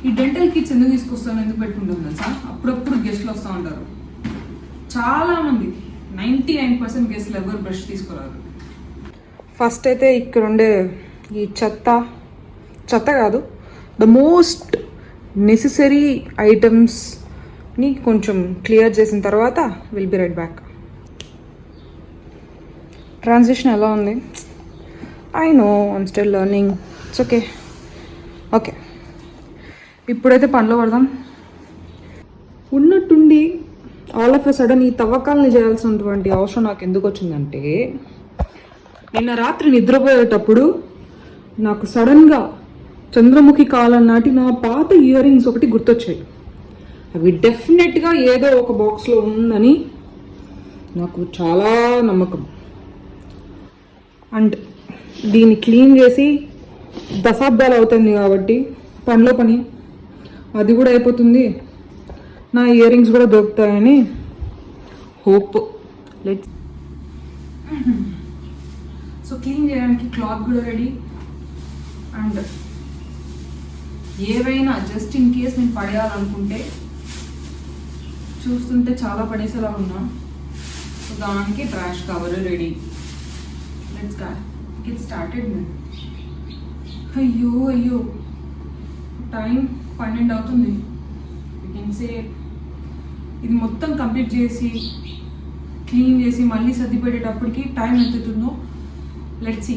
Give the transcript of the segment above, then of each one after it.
ఈ dental kits ఎందుకు తీసుకొస్తాను, ఎందుకు పెట్టుకుంటాం తెలుసా? అప్పుడప్పుడు గెస్ట్లు వస్తూ ఉంటారు. చాలామంది 99% గెస్ట్లు ఎవరు బ్రష్ తీసుకురారు. ఫస్ట్ అయితే ఇక్కడ ఉండే ఈ చెత్త కాదు, ద మోస్ట్ నెసెసరీ ఐటమ్స్ని కొంచెం క్లియర్ చేసిన తర్వాత will be right back. Transition ఎలా ఉంది? I know I'm still learning, it's okay. Okay, ఇప్పుడైతే పనిలో పడదాం. ఉన్నట్టుండి ఆల్ ఆఫ్ ఎ సడన్ ఈ తవ్వకాలని చేయాల్సినటువంటి అవసరం నాకు ఎందుకు వచ్చిందంటే, నిన్న రాత్రి నిద్రపోయేటప్పుడు నాకు సడన్గా చంద్రముఖి కాలం నాటి నా పాత ఇయర్ రింగ్స్ ఒకటి గుర్తొచ్చాయి. అవి డెఫినెట్గా ఏదో ఒక బాక్స్లో ఉందని నాకు చాలా నమ్మకం. అండ్ దీన్ని క్లీన్ చేసి దశాబ్దాలు అవుతుంది కాబట్టి పనిలో పని అది కూడా అయిపోతుంది, నా ఇయర్ రింగ్స్ కూడా దొరుకుతాయని హోప్. లెట్స్ సో క్లీన్ చేయడానికి క్లాత్ కూడా రెడీ. అండ్ ఏవైనా జస్ట్ ఇన్ కేస్ నేను పడేయాలనుకుంటే, చూస్తుంటే చాలా పడేసేలా ఉన్నా, సో దానికి trash cover ready. Let's get started. అయ్యో టైం 12 అవుతుంది. యూ కెన్ సే ఇది మొత్తం కంప్లీట్ చేసి క్లీన్ చేసి మళ్ళీ సర్ది పెట్టేటప్పటికి టైం ఎంత అవుతుందో let's see.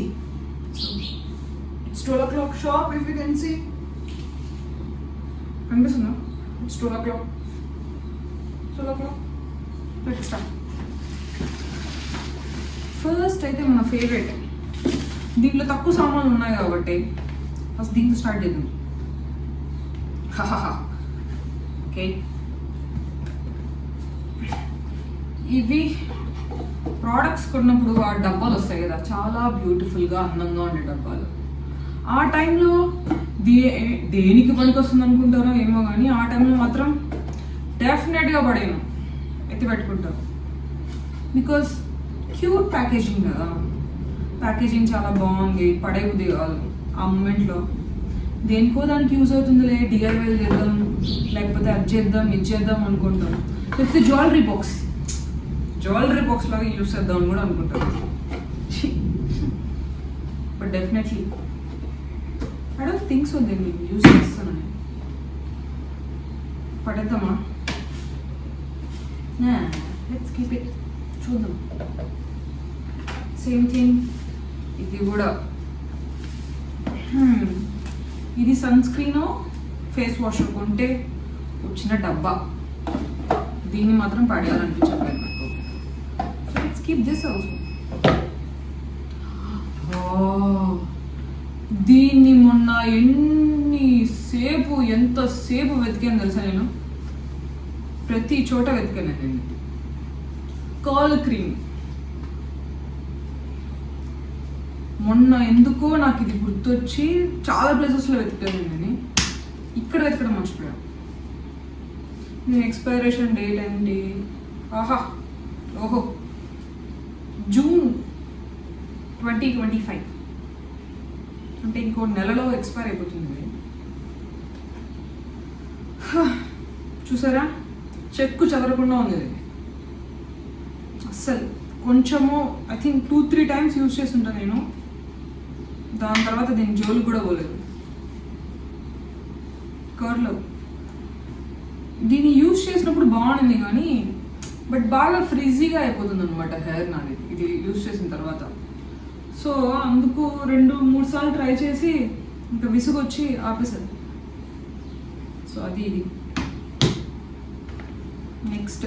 It's 12 o'clock sharp, if you can see. కనిపిస్తుందా? It's 12 o'clock. Let's start. First అయితే మన ఫేవరెట్, దీంట్లో తక్కువ సామాన్లు ఉన్నాయి కాబట్టి ఫస్ట్ దీంతో స్టార్ట్ చేద్దాం. ఓకే, ఇవి ప్రోడక్ట్స్ కొన్నప్పుడు ఆ డబ్బాలు వస్తాయి కదా, చాలా బ్యూటిఫుల్గా అందంగా ఉండే డబ్బాలు. ఆ టైంలో దేనికి పనికి వస్తుంది అనుకుంటారో ఏమో, కానీ ఆ టైంలో మాత్రం డెఫినెట్గా పడేను, ఎత్తి పెట్టుకుంటాను. బికాస్ క్యూట్ ప్యాకేజింగ్ కదా, ప్యాకేజింగ్ చాలా బాగుంది, పడేది కాదు. ఆ మూమెంట్లో దేనికో దానికి యూజ్ అవుతుందిలే, డిఐవై చేద్దాం, లేకపోతే అది చేద్దాం ఇది చేద్దాం అనుకుంటాం. లేకపోతే జ్యువెలరీ బాక్స్ లాగా యూజ్ చేద్దాం అని కూడా అనుకుంటాం. But definitely I don't think so దీన్ని యూజ్ చేస్తానని. పడేద్దామా? లెట్స్ కీప్ ఇట్, చూద్దాం. సేమ్ థింగ్ ఇది కూడా. ఇది సన్ స్క్రీన్ ఫేస్ వాష్ కొంటే వచ్చిన డబ్బా, దీన్ని మాత్రం పడేయాలనిపించలేదు నాకు. So let's keep this also. దీన్ని మొన్న ఎంతసేపు వెతికాను తెలుసా నేను, ప్రతి చోట వెతికాను నేను. కర్ల్ క్రీమ్ మొన్న ఎందుకో నాకు ఇది గుర్తొచ్చి చాలా ప్లేసెస్లో వెతికాను నేను, ఇక్కడ వెతకడం మర్చిపోయాను. నేను ఎక్స్పైరేషన్ డేట్ ఏంటి? ఓహో జూన్ 2025, అంటే ఇంకో నెలలో ఎక్స్పైర్ అయిపోతుంది. చూసారా, చెక్కు చెదరకుండా ఉంది ఇది అస్సలు. కొంచెము ఐ థింక్ 2-3 times యూజ్ చేస్తుంటాను నేను, దాని తర్వాత దీని జోలు కూడా పోలేదు. కర్లో దీన్ని యూజ్ చేసినప్పుడు బాగుంది కానీ, బట్ బాగా ఫ్రిజీగా అయిపోతుంది అనమాట హెయిర్ నాది ఇది యూజ్ చేసిన తర్వాత. సో అందుకు 2-3 సార్లు ట్రై చేసి ఇంకా విసుగొచ్చి ఆపేసాను. సో అది ఇది. నెక్స్ట్,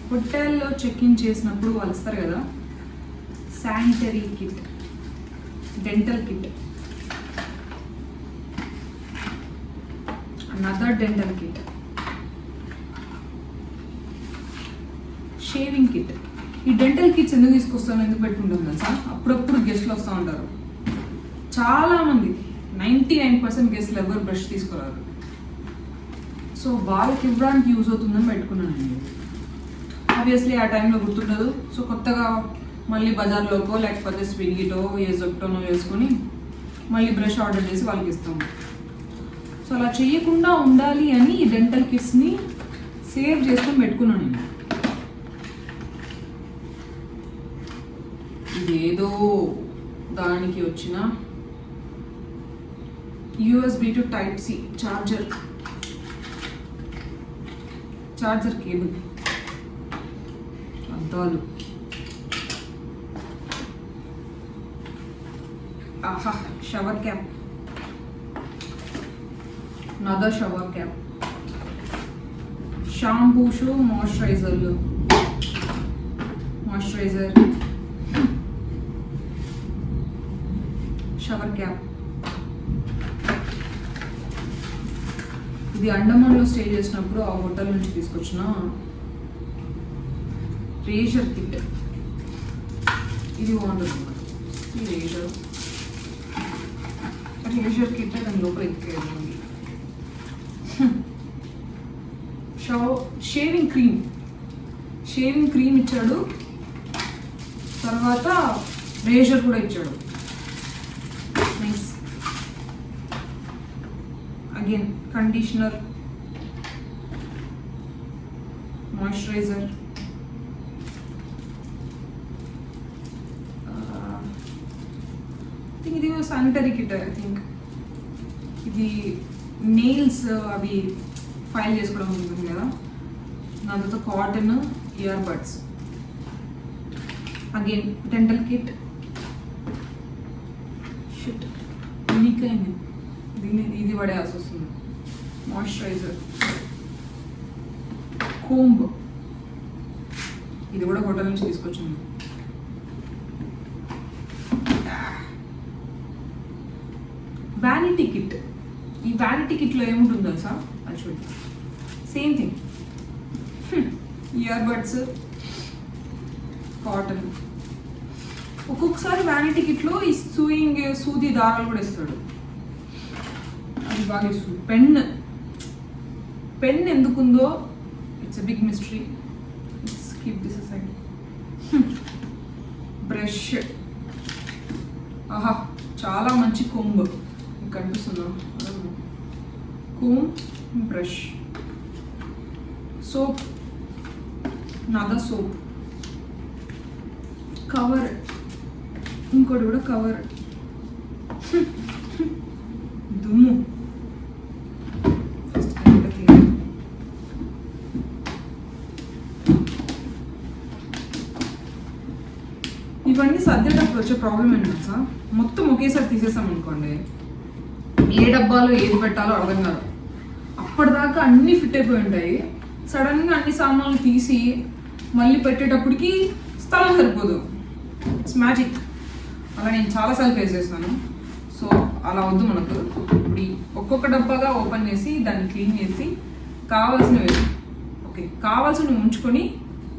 హోటల్లో చెక్ ఇన్ చేసినప్పుడు వాళ్ళు ఇస్తారు కదా sanitary kit, dental kit, another dental kit, shaving kit. ఈ డెంటల్ కిట్స్ ఎందుకు తీసుకొస్తాను, ఎందుకు పెట్టుకుంటాం తెలుసా? అప్పుడప్పుడు గెస్ట్లు వస్తూ ఉంటారు. చాలామంది 99% గెస్ట్లు ఎవరు బ్రష్ తీసుకురారు. సో వాళ్ళకి ఇవ్వడానికి యూజ్ అవుతుందని పెట్టుకున్నానండి. ఆబ్వియస్లీ ఆ టైంలో గుర్తుండదు. సో కొత్తగా మళ్ళీ బజార్లోకో లేకపోతే స్విగ్గీటో ఏ జొప్టోనో వేసుకొని మళ్ళీ బ్రష్ ఆర్డర్ చేసి వాళ్ళకి ఇస్తాము. సో అలా చేయకుండా ఉండాలి అని ఈ డెంటల్ కిట్స్ని సేవ్ చేసుకొని పెట్టుకున్నాను నేను. ఇదేదో దానికి వచ్చిన USB to Type-C charger cable, అద్దాలు, ఆహా shower cap, another shower cap, shampoos, moisturiser, shower cap. ఇది అండమాన్లో స్టే చేసినప్పుడు ఆ హోటల్ నుంచి తీసుకొచ్చిన రేజర్ కిట్. ఇది బాగుంటుంది. ఈ రేజర్ కిట్ దాని లోపల ఎక్కేది. షేవింగ్ క్రీమ్ ఇచ్చాడు, తర్వాత రేజర్ కూడా ఇచ్చాడు. నైస్. అగైన్ కండిషనర్, మాయిశ్చరైజర్, ఇది శానిటరీ కిట్. ఐ థింక్ ఇది నెయిల్స్ అవి ఫైల్ చేసుకోవడం ఉంటుంది కదా, దాంతో cotton, ear buds. Again dental kit. Shit leak అయింది, ఇది పడేయాల్సి వస్తుంది. మాయిశ్చరైజర్, కోంబ్, ఇది కూడా హోటల్ నుంచి తీసుకొచ్చింది. Vanity kit. ఈ వ్యానిటీ కిట్లో ఏముంటుంది తెలుసా? అది చూడండి, same thing. Ear buds, cotton. ఒక్కొక్కసారి వ్యానిటీ కిట్లో ఈ సూది దారాలు కూడా ఇస్తాడు. అది బాగా ఇస్తుంది. పెన్ ఎందుకుందో it's a big mystery. Keep this aside. Brush, ఆహా చాలా మంచి కొంబ్ కనిపిస్తుందా? Comb, brush, soap, another soap, cover, ఇంకోటి కూడా కవర్, దుమ్ము. ఇవన్నీ సర్దేటప్పుడు వచ్చే ప్రాబ్లం ఏంటంటే సార్, మొత్తం ఒకేసారి తీసేసాం అనుకోండి, ఏ డబ్బాలో ఏది పెట్టాలో అర్థం కాదు. అప్పటిదాకా అన్నీ ఫిట్ అయిపోయి ఉంటాయి, సడన్గా అన్ని సామాన్లు తీసి మళ్ళీ పెట్టేటప్పటికి స్థలం సరిపోదు. It's magic. అలా నేను చాలాసార్లు ఫేస్ చేస్తాను. సో అలా వద్దు మనకు. ఇప్పుడు ఒక్కొక్క డబ్బాగా ఓపెన్ చేసి దాన్ని క్లీన్ చేసి కావాల్సినవి ఉంచుకొని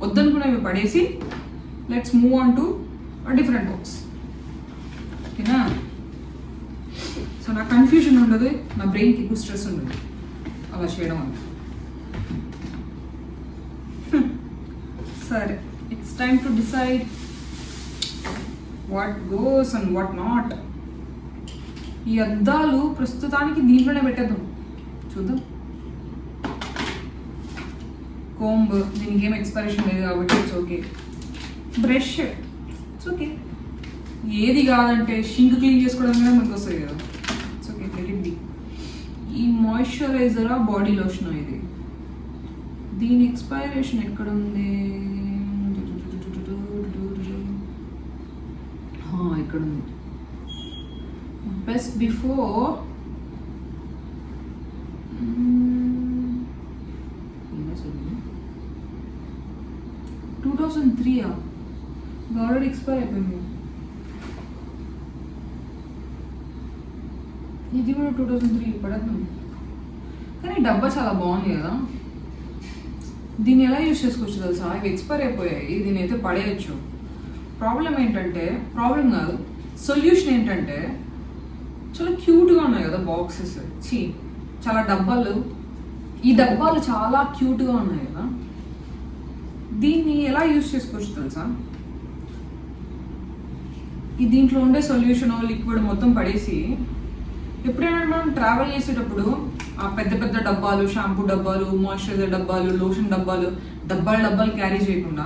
వద్దనుకునేవి పడేసి let's move on to different box. ఓకేనా? సో నా కన్ఫ్యూజన్ ఉండదు, నా బ్రెయిన్కి ఎక్కువ స్ట్రెస్ ఉండదు అలా చేయడం వల్ల. సరే, it's time to decide what goes and what not. ఈ అద్దాలు ప్రస్తుతానికి దీంట్లోనే పెట్టేద్దాం, చూద్దాం. కోంబ్, దీనికి ఏం ఎక్స్పైరేషన్ లేదు కాబట్టి it's okay. Brush, it's okay. ఏది కాదంటే షింక్ క్లీన్ చేసుకోవడం కూడా మనకు వస్తుంది కదా, it's okay, let it B. ఈ మాయిశ్చరైజరా బాడీ లోషన్ ఇది, దీని ఎక్స్పైరేషన్ ఎక్కడ ఉంది? ఇక్కడ ఉంది. బెస్ట్ బిఫోర్ 2003 ఆల్రెడీ ఎక్స్పైర్ అయిపోయింది. ఇది కూడా 2003 పడద్దు. కానీ డబ్బా చాలా బాగుంది కదా. దీన్ని ఎలా యూజ్ చేసుకోవచ్చు తెలుసా? ఇవి ఎక్స్పైర్ అయిపోయాయి, దీన్ని అయితే పడేయచ్చు. ప్రాబ్లం ఏంటంటే, ప్రాబ్లం కాదు, సొల్యూషన్ ఏంటంటే చాలా క్యూట్గా ఉన్నాయి కదా బాక్సెస్. చాలా డబ్బాలు, ఈ డబ్బాలు చాలా క్యూట్గా ఉన్నాయి కదా. దీన్ని ఎలా యూజ్ చేసుకోవచ్చు తెలుసా? ఈ దీంట్లో ఉండే సొల్యూషన్ లిక్విడ్ మొత్తం పడేసి ఎప్పుడైనా మనం ట్రావెల్ చేసేటప్పుడు ఆ పెద్ద పెద్ద డబ్బాలు, షాంపూ డబ్బాలు, మాయిశ్చరైజర్ డబ్బాలు, లోషన్ డబ్బాలు క్యారీ చేయకుండా,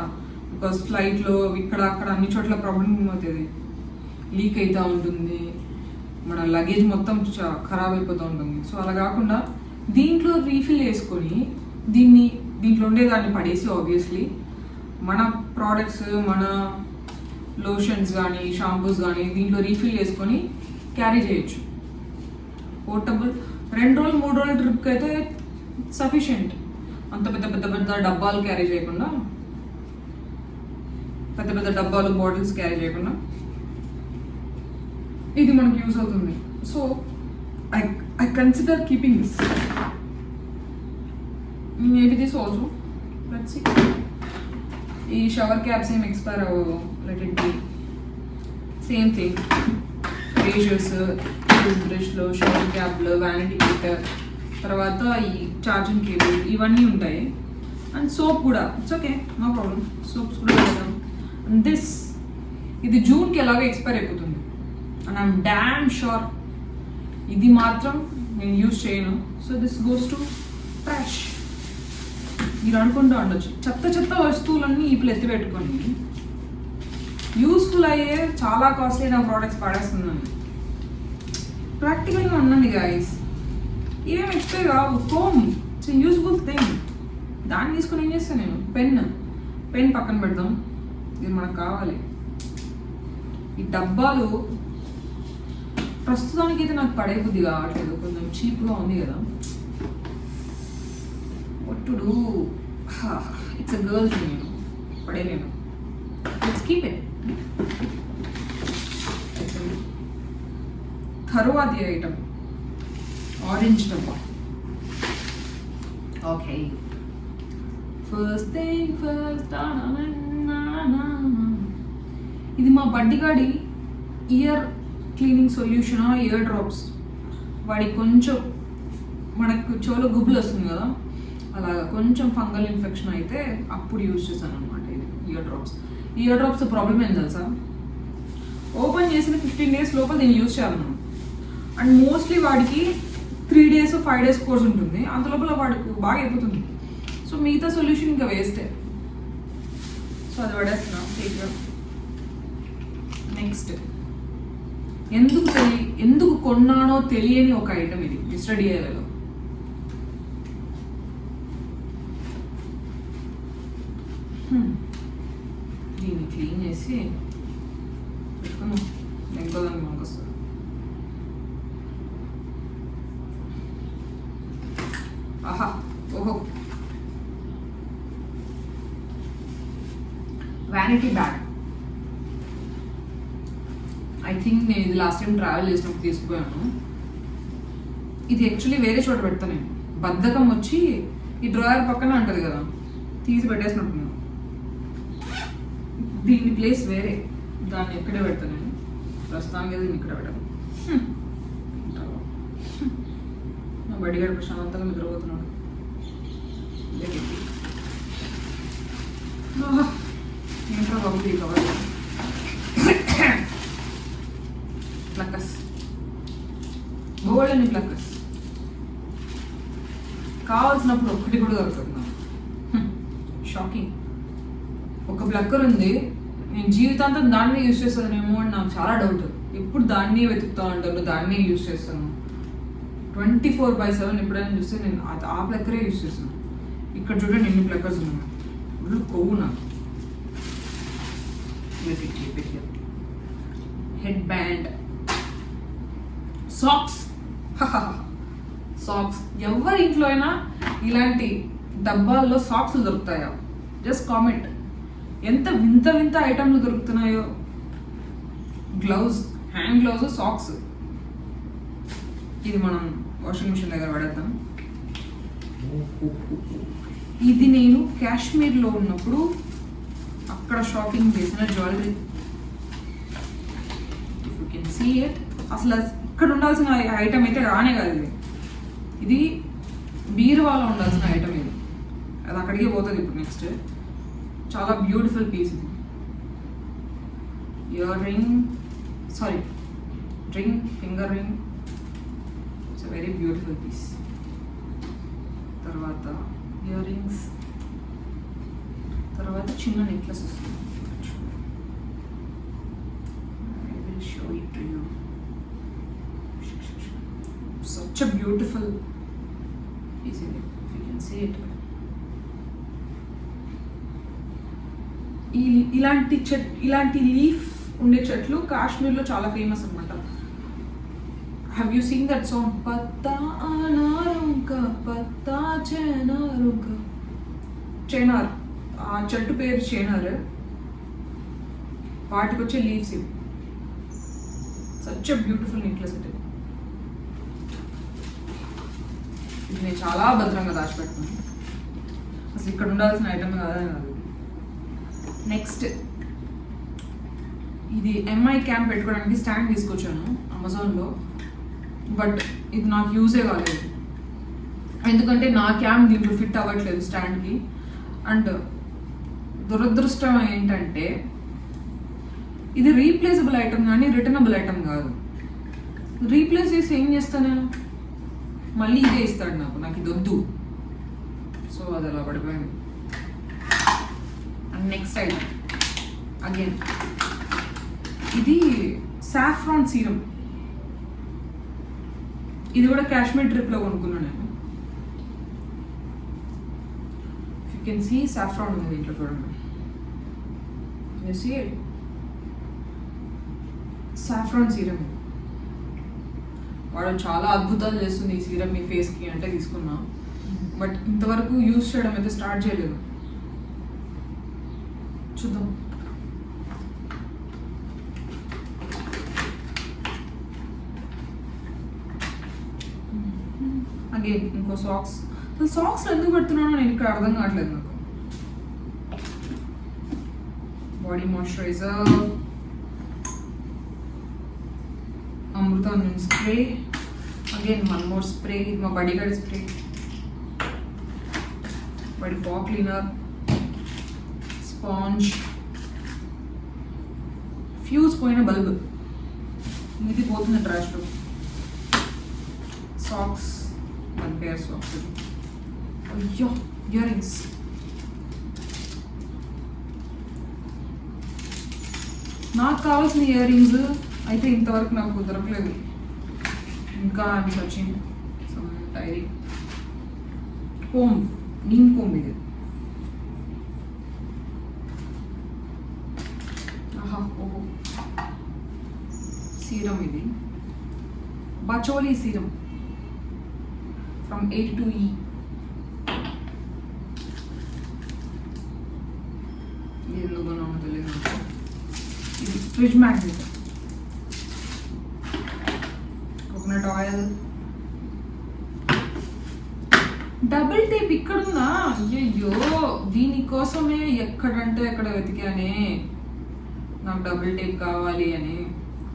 బికాస్ ఫ్లైట్లో ఇక్కడ అక్కడ అన్ని చోట్ల ప్రాబ్లం అవుతుంది, లీక్ అవుతూ ఉంటుంది, మన లగేజ్ మొత్తం ఖరాబ్ అయిపోతూ ఉంటుంది. సో అలా కాకుండా దీంట్లో రీఫిల్ చేసుకొని దీంట్లో ఉండేదాన్ని పడేసి ఆబ్వియస్లీ మన ప్రోడక్ట్స్, మన లోషన్స్ కానీ షాంపూస్ కానీ దీంట్లో రీఫిల్ చేసుకొని క్యారీ చేయొచ్చు. పోర్టబుల్ 2 రోజులు 3 రోజుల ట్రిప్కి అయితే సఫిషియెంట్. అంత పెద్ద పెద్ద పెద్ద డబ్బాలు క్యారీ చేయకుండా, పెద్ద పెద్ద డబ్బాలు బాటిల్స్ క్యారీ చేయకుండా ఇది మనకు యూజ్ అవుతుంది. So I consider keeping this. Maybe this also. Let's see. ఈ షవర్ క్యాప్స్ ఏం ఎక్స్పైర్ అవ్వవు. Let it be. Same thing. Razors, tooth బ్రష్లు, షవర్ క్యాప్లు, వ్యానిటీ కిట్, తర్వాత ఈ ఛార్జింగ్ కేబుల్ ఇవన్నీ ఉంటాయి. అండ్ సోప్ కూడా. It's okay, no problem. Soaps కూడా పెడదాం. అండ్ దిస్ ఇది జూన్కి ఎలాగో ఎక్స్పైర్ అయిపోతుంది. అండ్ ఐఎమ్ డామ్ షూర్ ఇది మాత్రం నేను యూజ్ చేయను. So this goes to trash. మీరు అనుకుంటూ ఉండొచ్చు చెత్త వస్తువులన్నీ ఇప్పుడు ఎత్తి పెట్టుకోండి, యూస్ఫుల్ అయ్యే చాలా కాస్ట్లీ అయిన ప్రోడక్ట్స్ పాడేస్తున్నాను. ప్రాక్టికల్గా ఉండండి గాయస్. ఇవేం ఎక్స్పైర్ కావు. Foam it's useful thing. దాన్ని తీసుకొని ఏం చేస్తాను నేను? పెన్ పక్కన పెడదాం. ఇది మనకు కావాలి. ఈ డబ్బాలు ప్రస్తుతానికి అయితే నాకు పడే బుద్ధి కావట్లేదు, కొంచెం చీప్గా ఉంది కదా. What to do? It's a girl thing, you know. పడేలేను. Let's keep it. తరువాతి ఐటమ్ ఆరెంజ్ డబ్బా. Okay, first thing first. ఇది మా బడ్డిగాడి ear cleaning solution, ear drops. వాడికి కొంచెం మనకు చెవులో గుబ్బులు వస్తుంది కదా, అలాగా కొంచెం ఫంగల్ ఇన్ఫెక్షన్ అయితే అప్పుడు యూజ్ చేశాను అనమాట ఇది ఇయర్ డ్రాప్స్. ప్రాబ్లం ఏం తెలుసా? ఓపెన్ చేసిన 15 days లోపల దీన్ని యూజ్ చేయాలి మనం. అండ్ మోస్ట్లీ వాడికి 3 days 5 days కోర్స్ ఉంటుంది, అంత లోపల వాడికి బాగా అయిపోతుంది. సో మిగతా సొల్యూషన్ ఇంకా వేస్తే, సో అది పడేస్తున్నా. నెక్స్ట్, ఎందుకు కొన్నానో తెలియని ఒక ఐటమ్ ఇది మిస్టర్ డిఐవైలో. దీన్ని క్లీన్ చేసి పెట్టుకున్నాం. ఇంకో దానికి మనకు వస్తుంది. ఆహా, ఓహో, వ్యానిటీ బ్యాగ్. ఐ థింక్ నేను ఇది లాస్ట్ టైం ట్రావెల్ చేసినప్పుడు తీసుకుపోయాను. ఇది యాక్చువల్లీ వేరే చోట పెడతాను నేను. బద్ధకం వచ్చి ఈ డ్రాయర్ పక్కన ఉంటుంది కదా, తీసి పెట్టేసినట్టున్నాను. దీని ప్లేస్ వేరే, దాన్ని ఎక్కడే పెడతాను నేను. ప్రస్తుతానికి దీన్ని ఇక్కడ పెట్టాను. నా బడిగాడు ప్రశాంతంగా నిద్రపోతున్నాడు. ఏంట్రా బాబు ఈ కవర్? ప్లక్కస్, బోల్డని ప్లక్కస్. కావాల్సినప్పుడు ఒక్కటి కూడా దొరుకుతుంది. షాకింగ్. ఒక ప్లక్కర్ ఉంది, నేను జీవితాంతం దాన్నే యూజ్ చేస్తానేమో అని నాకు చాలా డౌట్. ఎప్పుడు దాన్నే వెతుకుతా ఉంటాను, దాన్నే యూజ్ చేస్తాను. 24/7 ఎప్పుడైనా చూస్తే నేను ఆ ప్లక్కరే యూజ్ చేస్తాను. ఇక్కడ చూడండి ఎన్ని ప్లక్కర్స్ ఉన్నాయి. కొవ్వు నాకు. Head band, socks. ఎవరి ఇంట్లో అయినా ఇలాంటి డబ్బాల్లో సాక్స్లు దొరుకుతాయా? Just comment. ఎంత వింత ఐటమ్లు దొరుకుతున్నాయో. Glove, hand glove, socks. ఇది మనం వాషింగ్ మిషన్ దగ్గర పడేద్దాం. ఇది నేను కాశ్మీర్లో ఉన్నప్పుడు అక్కడ షాపింగ్ చేసిన jewellery. If you can see it. అసలు ఇక్కడ ఉండాల్సిన ఐటమ్ అయితే రానే కాదు ఇది. ఇది బీరువాలో ఉండాల్సిన ఐటమ్ ఇది. అది అక్కడికే పోతుంది ఇప్పుడు నెక్స్ట్. చాలా బ్యూటిఫుల్ పీస్ ఇది. Earring, sorry ring, finger ring, it's very beautiful piece. తర్వాత ఇయర్ రింగ్స్, తర్వాత చిన్న నెక్లెస్ వస్తుంది. I will show it to you. Such a beautiful piece ఇది, యూ కెన్ సీ ఇట్. ఇలాంటి లీఫ్ ఉండే చెట్లు కాశ్మీర్లో చాలా ఫేమస్ అనమాట. Have you seen that song? పత్తా అనారుంక పత్తా చేనారుంక, చేనార్, ఆ చెట్టు పేరు చేనార్, వాటికి వచ్చే లీవ్స్ ఇవి. సచ్ అ బ్యూటిఫుల్ నెక్లెస్ ఇది. ఇది నేను చాలా భద్రంగా దాచిపెట్టుకున్నాను, అసలు ఇక్కడ ఉండాల్సిన ఐటమ్ కాదు. నెక్స్ట్ ఇది ఎంఐ క్యాంప్ పెట్టుకోవడానికి స్టాండ్ తీసుకొచ్చాను అమెజాన్లో, బట్ ఇది నాకు యూజే కాలేదు, ఎందుకంటే నా క్యాంప్ దీంట్లో ఫిట్ అవ్వట్లేదు స్టాండ్కి. అండ్ దురదృష్టం ఏంటంటే ఇది రీప్లేసబుల్ ఐటమ్ కానీ రిటర్నబుల్ ఐటమ్ కాదు. రీప్లేస్ చేసి ఏం చేస్తాను నేను, మళ్ళీ ఇదే ఇస్తాడు నాకు ఇది వద్దు. సో అది అలా పడిపోయింది. అండ్ నెక్స్ట్ ఐటమ్ అగైన్ ఇది సాఫ్రాన్ సీరం. ఇది కూడా కాశ్మీర్ ట్రిప్లో కొనుక్కున్నాను నేను. యూ కెన్ సీ సాఫ్రాన్ ఉంది దీంట్లో, చూడండి. You see it, saffron serum. వాడు చాలా అద్భుతాలు చేస్తుంది ఈ సీరం మీ ఫేస్కి అంటే తీసుకున్నా, బట్ ఇంతవరకు యూజ్ చేయడం అయితే స్టార్ట్ చేయలేదు. చూద్దాం. అగైన్ ఇంకో సాక్స్. సాక్స్ ఎందుకు పెడుతున్నానో నేను ఇక్కడ అర్థం కావట్లేదు నాకు. Body moisturiser, Amrutha spray, again one more spray, మా బాడీ గార్డ్ స్ప్రే, బాడీ పా క్లీనర్, స్పాంజ్, ఫ్యూజ్ పోయిన బల్బ్, ఇది పోతుంది ట్రాష్లో, సాక్స్, 1 pair సాక్స్. అయ్యో, ఇయర్ రింగ్స్. నాకు కావాల్సిన ఇయర్ రింగ్స్ అయితే ఇంతవరకు నాకు దొరకలేదు. ఇంకా I'm searching some dairy comb, neem comb ఇది. ఓహో, సీరం ఇది, బచోలీ serum from A to E. ఇది ఎందుకు నాకు తెలియదు. ఇది fridge magnet, coconut oil, double tape ఇక్కడ ఉందా? అయ్యయ్యో, దీనికోసమే ఎక్కడంటే ఎక్కడ వెతికానే నాకు డబుల్ టేప్ కావాలి అని.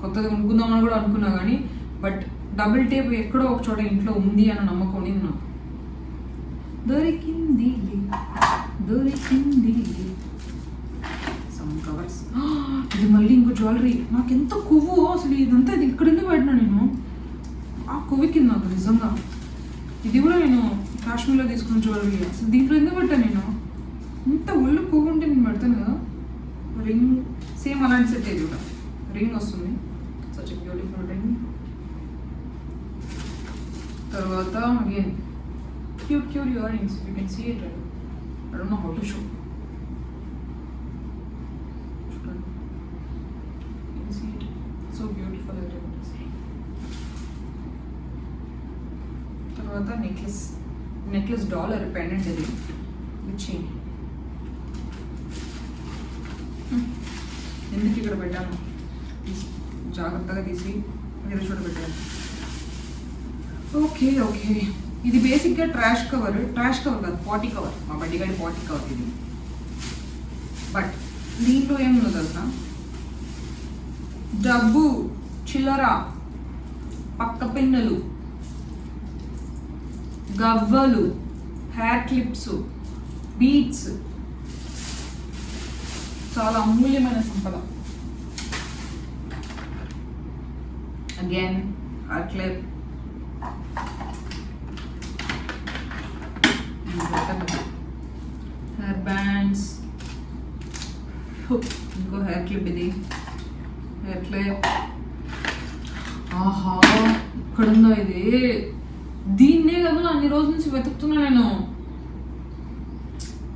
కొత్తది కొనుక్కుందామని కూడా అనుకున్నా కానీ, బట్ డబుల్ టేప్ ఎక్కడో ఒక చోట ఇంట్లో ఉంది అని నమ్మకం ఉంది నాకు. దొరికింది దొరికింది. Some covers. ఇది మళ్ళీ ఇంకో జ్యువెలరీ. నాకు ఎంత కొవ్వు అసలు, ఇదంతా ఇది ఇక్కడ ఎందుకు పెట్టినా నేను, ఆ కొవ్వుకి నాకు నిజంగా. ఇది కూడా నేను కాశ్మీర్లో తీసుకున్న జ్యువెలరీ, అసలు దీంట్లో ఎందుకు పెట్టాను నేను? ఇంత ఒళ్ళు కొవ్వు ఉంటే నేను పెడతాను కదా. రింగ్ సేమ్ అలాంటి సెట్, ఇది కూడా రింగ్ వస్తుంది. Such beautiful ring. తర్వాత again cute ear rings, you can see it. I don't know how to show. You can see it. So beautiful it is. తర్వాత నెక్లెస్ డాలర్ పెండెంట్ ఇది, chain. ఎందుకు ఇక్కడ పెట్టాను, జాగ్రత్తగా తీసి వేరే చోట పెట్టాను. ఓకే, ఇది బేసిక్గా ట్రాష్ కవర్ కాదు, పాటీ కవర్, మా బడ్డీగాడి పాటీ కవర్ ఇది. బట్ దీంట్లో ఏముందో తెలుసా, డబ్బు, చిల్లర, పక్క పిన్నెలు, గవ్వలు, హెయిర్ క్లిప్స్, బీట్స్, చాలా అమూల్యమైన సంపద. Again hair clip, hair bands, ఇంకో హెయిర్ క్లిప్, ఇది హెయిర్ క్లిప్. ఆహా ఇక్కడుందో ఇది, దీన్నే కదా అన్ని రోజుల నుంచి వెతుకుతున్నా నేను.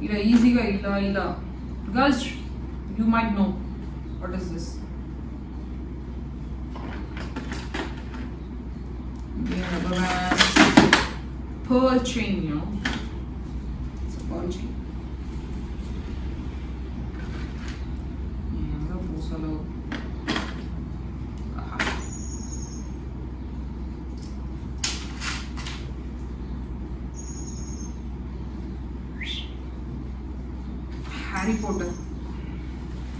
ఇలా ఈజీగా ఇలా ఇలా. Girls you might know what is this. Pearl chain, you know. It's a pearl chain. Yeah, పూసలు. Harry Potter.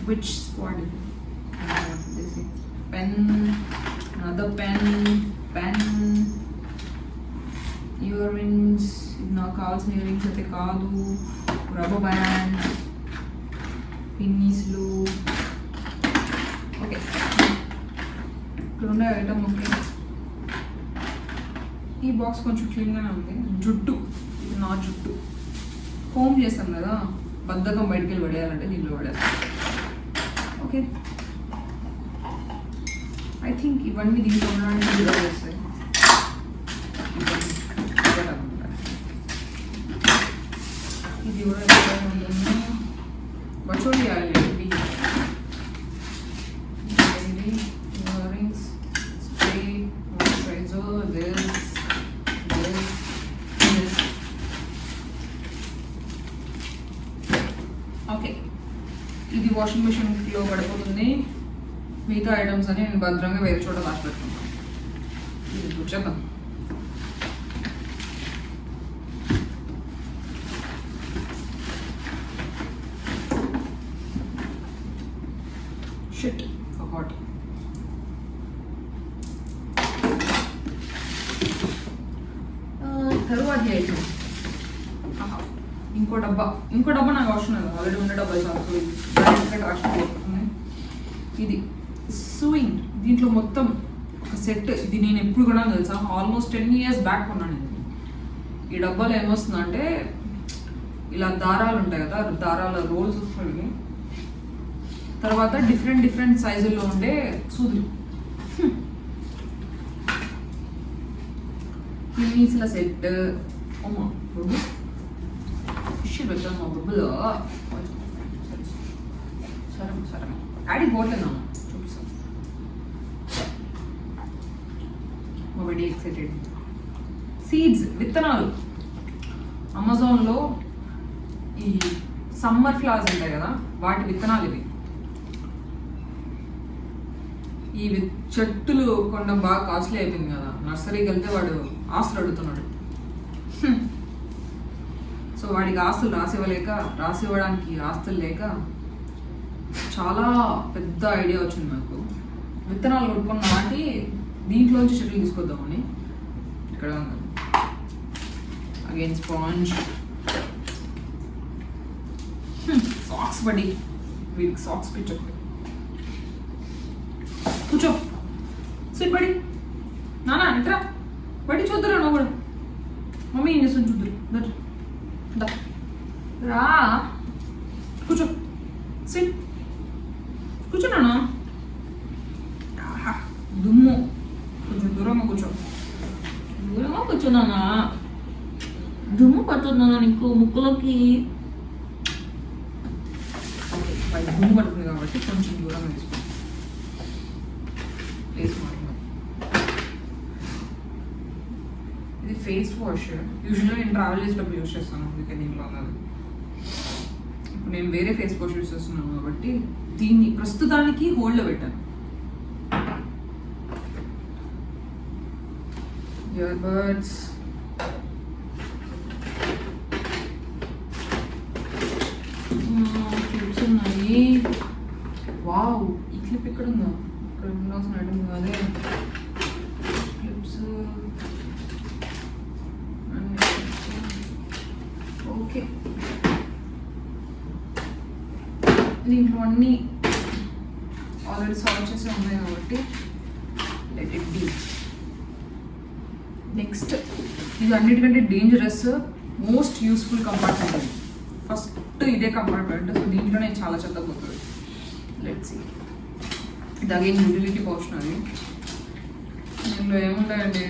Which squad? Pen, another pen. Ear rings, ఇది నాకు కావాల్సిన ఇయర్ రింగ్స్ అయితే కాదు. Rubber band, పిన్నీస్లు. ఓకే, ఇక్కడ ఉండే ఐటమ్ ఓకే. ఈ box కొంచెం క్లీన్గానే ఉంది. జుట్టు, ఇది నా జుట్టు. హోమ్ చేస్తాం కదా, బద్ధకం బయటికి వెళ్ళి పడేయాలంటే దీంట్లో పడేస్తాం. ఓకే, ఐ థింక్ ఇవన్నీ దీంట్లో ఉండడానికి కూడా చేస్తాయి. ఇది కూడా ఉంటుంది. బచోడి ear rings, spray, moisturiser, this. Okay, ఇది వాషింగ్ మిషన్లో పడిపోతుంది. మిగతా ఐటమ్స్ అని నేను భద్రంగా వేరే చోట దాచి పెట్టుకుంటాను. ఇది చూద్దాం. Shit, forgot. తరువాతి ఐటమ్ ఇంకో డబ్బా నాకు అవసరం లేదు. ఆల్రెడీ ఉండే డబ్బా చాలు. ఇది సూయింగ్, దీంట్లో మొత్తం ఒక సెట్. ఇది నేను ఎప్పుడు కూడా తెలుసా, ఆల్మోస్ట్ 10 years బ్యాక్ కొన్నాను. ఈ డబ్బాలో ఏమొస్తుందంటే ఇలా దారాలు ఉంటాయి కదా, దారాల రోల్స్ వస్తాయి. తర్వాత డిఫరెంట్ సైజుల్లో ఉండే సూదులు. పిన్నీస్ల సెట్. అమ్మా ఫిష్ పెట్టాను మా బొబ్బులో. సరే యాడికి పోవట్లేదు, చూపిస్తాను. మా బడి ఎక్సైటెడ్. సీడ్స్, విత్తనాలు. అమెజాన్లో ఈ సమ్మర్ ఫ్లవర్స్ ఉంటాయి కదా, వాటి విత్తనాలు ఇవి. ఈ చెట్టులు కొనడం బాగా కాస్ట్లీ అయిపోయింది కదా. నర్సరీకి వెళ్తే వాడు ఆస్తులు అడుగుతున్నాడు. సో వాడికి ఆస్తులు రాసివ్వడానికి ఆస్తులు లేక చాలా పెద్ద ఐడియా వచ్చింది నాకు. విత్తనాలు కొట్టుకున్న వాటి దీంట్లోంచి చెట్లు తీసుకొద్దామని. ఇక్కడ ఉంది అగైన్ స్పాంజ్, సాక్స్. బడి వీడికి సాక్స్ పిచ్చొకటి. కూర్చో, సిట్ బడి. నానా ఎంట్రా, బడి చూద్దరు. నువ్వు కూడా మమ్మీ ఏం చేస్తుంది చూద్దరు. రా కూర్చో, సిట్. కూర్చో నాన్న. దుమ్ము, కొంచెం దూరంగా కూర్చో. నాన్న, దుమ్ము పడుతుందా నీకు ముక్కులోకి? దుమ్ము పడుతుంది కాబట్టి కొంచెం దూరంగా తీసుకో. ఇది ఫేస్ వాష్. యూజువల్గా నేను ట్రావెల్ చేసేటప్పుడు యూజ్ చేస్తాను, అందుకే దీంట్లో ఉన్నది. ఇప్పుడు నేను వేరే ఫేస్ వాష్ యూజ్ చేస్తున్నాను కాబట్టి దీన్ని ప్రస్తుతానికి హోల్డ్లో పెట్టాను. ఇయర్ బడ్స్, క్లిప్స్ ఉన్నాయి. వావ్, ఈ క్లిప్ ఇక్కడ ఉందా? ఇక్కడ ఉండాల్సిన ఐటమ్ కాదే. క్లిప్స్. ఓకే, దీంట్లో అన్నీ ఆల్రెడీ సాల్వ్ చేసి ఉన్నాయి కాబట్టి లెట్ ఇట్ బీ. నెక్స్ట్, ఇది అన్నిటికంటే డేంజరస్ మోస్ట్ యూస్ఫుల్ కంపార్ట్మెంట్ ఇది. ఫస్ట్ ఇదే కంపార్ట్మెంట్. సో దీంట్లోనే చాలా చెత్త పోతుంది. Let's see. ఇది అగైన్ యూటిలిటీ పౌచ్ అది. దీంట్లో ఏముంటాయండి,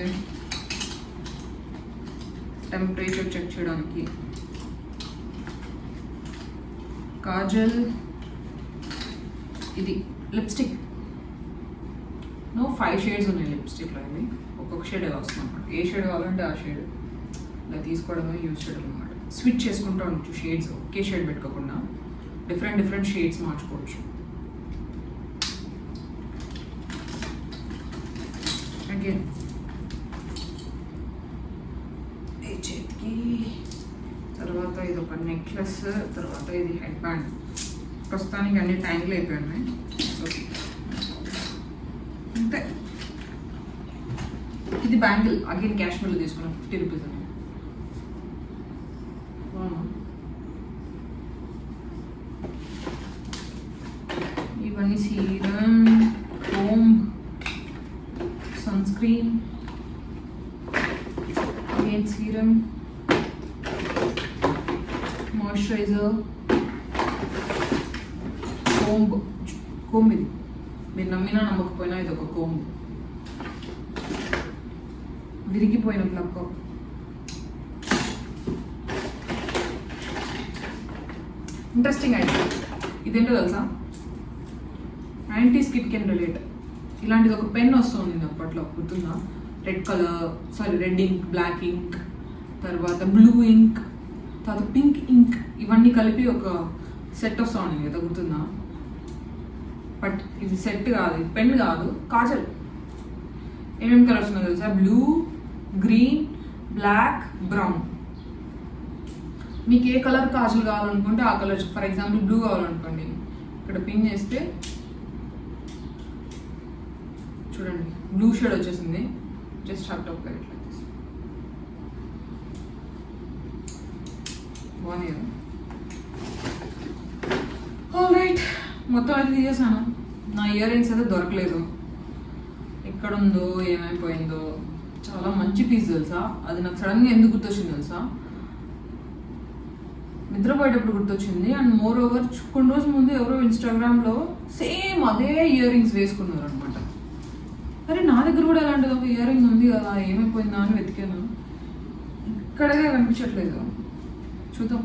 టెంపరేచర్ చెక్ చేయడానికి, కాజల్, ఇది లిప్స్టిక్. 5 షేడ్స్ ఉన్నాయి లిప్స్టిక్లో. ఇవి ఒక్కొక్క షేడ్ వస్తుంది అనమాట. ఏ షేడ్ కావాలంటే ఆ షేడ్ ఇలా తీసుకోవడమే యూజ్ చేయడం అనమాట. స్విచ్ చేసుకుంటూ ఉండొచ్చు షేడ్స్, ఒకే షేడ్ పెట్టుకోకుండా డిఫరెంట్ షేడ్స్ మార్చుకోవచ్చు. అగైన్ ఈ చేతికి, తర్వాత ఇది ఒక నెక్లెస్, తర్వాత ఇది హెడ్ బ్యాండ్. ప్రస్తుతానికి అన్ని ట్యాంగిల్ అయిపోయి. ఓకే, అంతే. ఇది బ్యాంగిల్ అగైన్ కాశ్మీర్లో తీసుకున్నాం, 50 రూపీస్ అని. ఇవన్నీ serum, comb, sunscreen, again serum, moisturiser, comb. ఇది మీరు నమ్మినా నమ్మకపోయినా ఇది ఒక కోంబ్. విరిగిపోయిన ప్లగ్. Interesting idea. ఇదేంటో తెలుసా, 90s కిడ్ కెన్ రిలేట్. ఇలాంటిది ఒక పెన్ వస్తుంది అప్పట్లో, గుర్తుందా? రెడ్ ఇంక్, బ్లాక్ ఇంక్, తర్వాత బ్లూ ఇంక్, తర్వాత పింక్ ఇంక్, ఇవన్నీ కలిపి ఒక సెట్ వస్తుంది కదా, గుర్తుందా? బట్ ఇది సెట్ కాదు, ఇది పెన్ కాదు, కాజల్. ఏమేమి కలర్స్ ఉన్నాయో తెలుసా? Blue, green, black, brown. మీకు ఏ కలర్ కాజల్ కావాలనుకుంటే ఆ కలర్. ఫర్ ఎగ్జాంపుల్ బ్లూ కావాలనుకోండి, ఇక్కడ పిన్ చేస్తే చూడండి బ్లూ షేడ్ వచ్చేసింది. Just have to apply it like this. బాగుంది కదా? ఆల్రైట్, మొత్తం అయితే తీసేసాను. నా ఇయర్ రింగ్స్ అయితే దొరకలేదు, ఎక్కడుందో ఏమైపోయిందో. చాలా మంచి పీస్ తెలుసా, అది నాకు సడన్గా ఎందుకు గుర్తొచ్చింది తెలుసా? నిద్రపోయేటప్పుడు గుర్తొచ్చింది. అండ్ మోర్ ఓవర్ కొన్ని రోజుల ముందు ఎవరో ఇన్స్టాగ్రామ్లో సేమ్ అదే ఇయర్ రింగ్స్ వేసుకున్నారు అనమాట. అరే నా దగ్గర కూడా అలాంటిది ఒక ఇయర్ రింగ్ ఉంది కదా, ఏమైపోయిందా అని వెతికాను. ఇక్కడగా కనిపించట్లేదు, చూద్దాం.